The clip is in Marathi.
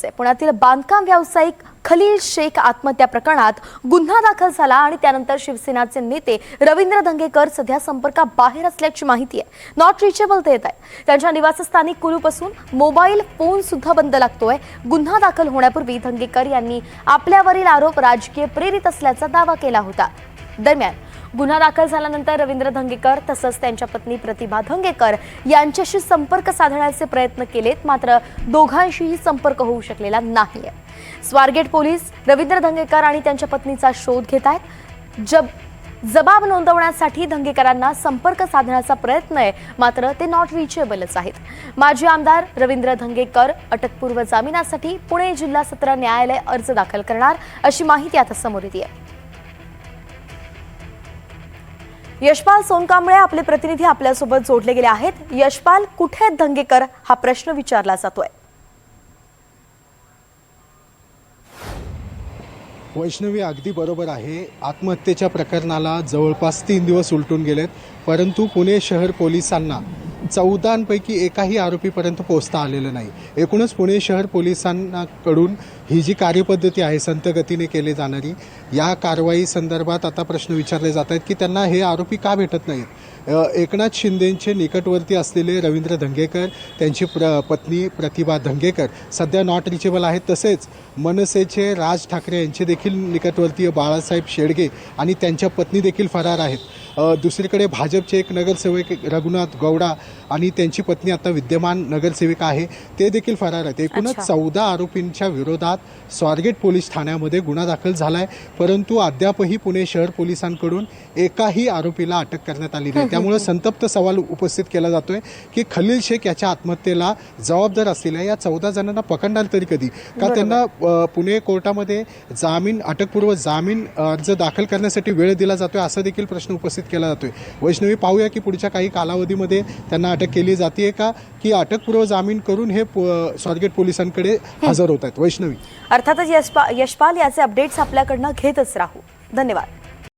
पुण्यातील बांधकाम व्यावसायिक खलील शेख आत्महत्या प्रकरणात गुन्हा दाखल झाला आणि त्यानंतर शिवसेनाचे नेते रवींद्र धंगेकर सध्या संपर्काबाहेर असल्याची माहिती आहे. नॉट रिचेबल देत आहे. त्यांच्या निवासस्थानी कुलूप असून मोबाईल फोन सुद्धा बंद लागतोय. गुन्हा दाखल होण्यापूर्वी धंगेकर यांनी आपल्यावरील आरोप राजकीय प्रेरित असल्याचा दावा केला होता. दरम्यान गुन्हा दाखल झाल्यानंतर रवींद्र धंगेकर तसंच त्यांच्या पत्नी प्रतिभा धंगेकर यांच्याशी संपर्क साधण्याचे प्रयत्न केलेत, मात्र दोघांशीही संपर्क होऊ शकलेला नाहीये. स्वारगेट पोलीस रवींद्र धंगेकर आणि त्यांच्या पत्नीचा शोध घेत आहेत. जबाब नोंदवण्यासाठी धंगेकरांना संपर्क साधण्याचा प्रयत्न आहे, मात्र ते नॉट रिचेबलच आहेत. माजी आमदार रवींद्र धंगेकर अटकपूर्व जामिनासाठी पुणे जिल्हा सत्र न्यायालय अर्ज दाखल करणार अशी माहिती आता समोर येते आहे. यशपाल सोनकांबळे आपले प्रतिनिधी आपल्यासोबत जोडले गेले आहेत. यशपाल, कुठे आहेत धंगेकर हा प्रश्न विचारला जातोय. वैष्णवी, अगदी बरोबर आहे. आत्महत्येच्या प्रकरणाला जवळपास 3 दिवस उलटून गेलेत, परंतु पुणे शहर पोलिसांना 14 एकाही आरोपीपर्यंत पोहोचता आलेलं नाही. एकूणच पुणे शहर पोलिसांकडून ही जी कार्यपद्धती आहे संत गतीने केली जाणारी, या कारवाई संदर्भात आता प्रश्न विचारले जात आहेत की त्यांना हे आरोपी का भेटत नाहीत. एकनाथ शिंदेंचे निकटवर्ती असलेले रवींद्र धंगेकर, त्यांची पत्नी प्रतिभा धंगेकर सध्या नॉट रिचेबल आहेत. तसेच मनसेचे राज ठाकरे यांचे देखील निकटवर्तीय बाळासाहेब शेडगे आणि त्यांच्या पत्नी देखील फरार आहेत. दुसरीकडे भाजपचे एक नगरसेवक रघुनाथ गौडा आणि त्यांची पत्नी आता विद्यमान नगरसेविका आहे, ते देखील फरार आहेत. एकूणच 14 आरोपींच्या विरोधात स्वारगेट पोलीस ठाण्यामध्ये गुन्हा दाखल झाला आहे, परंतु अद्यापही पुणे शहर पोलिसांकडून एकाही आरोपीला अटक करण्यात आली नाही. त्यामुळे संतप्त सवाल उपस्थित केला जातोय की खलील शेख याच्या आत्महत्येला जबाबदार असलेल्या या 14 जणांना पकडणार तरी कधी, का त्यांना पुणे कोर्टामध्ये अटकपूर्व जामीन अर्ज दाखल करण्यासाठी वेळ दिला जातोय, असा देखील प्रश्न उपस्थित केला जातोय. वैष्णवी, पाहूया की पुढच्या काही कालावधीमध्ये त्यांना अटक केली जाते का, की अटकपूर्व जामीन करून हे स्वारगेट पोलिसांकडे हजर होत आहेत. वैष्णवी, अर्थातच यशपाल, याचे अपडेट्स आपल्याकडनं घेतच राहू. धन्यवाद.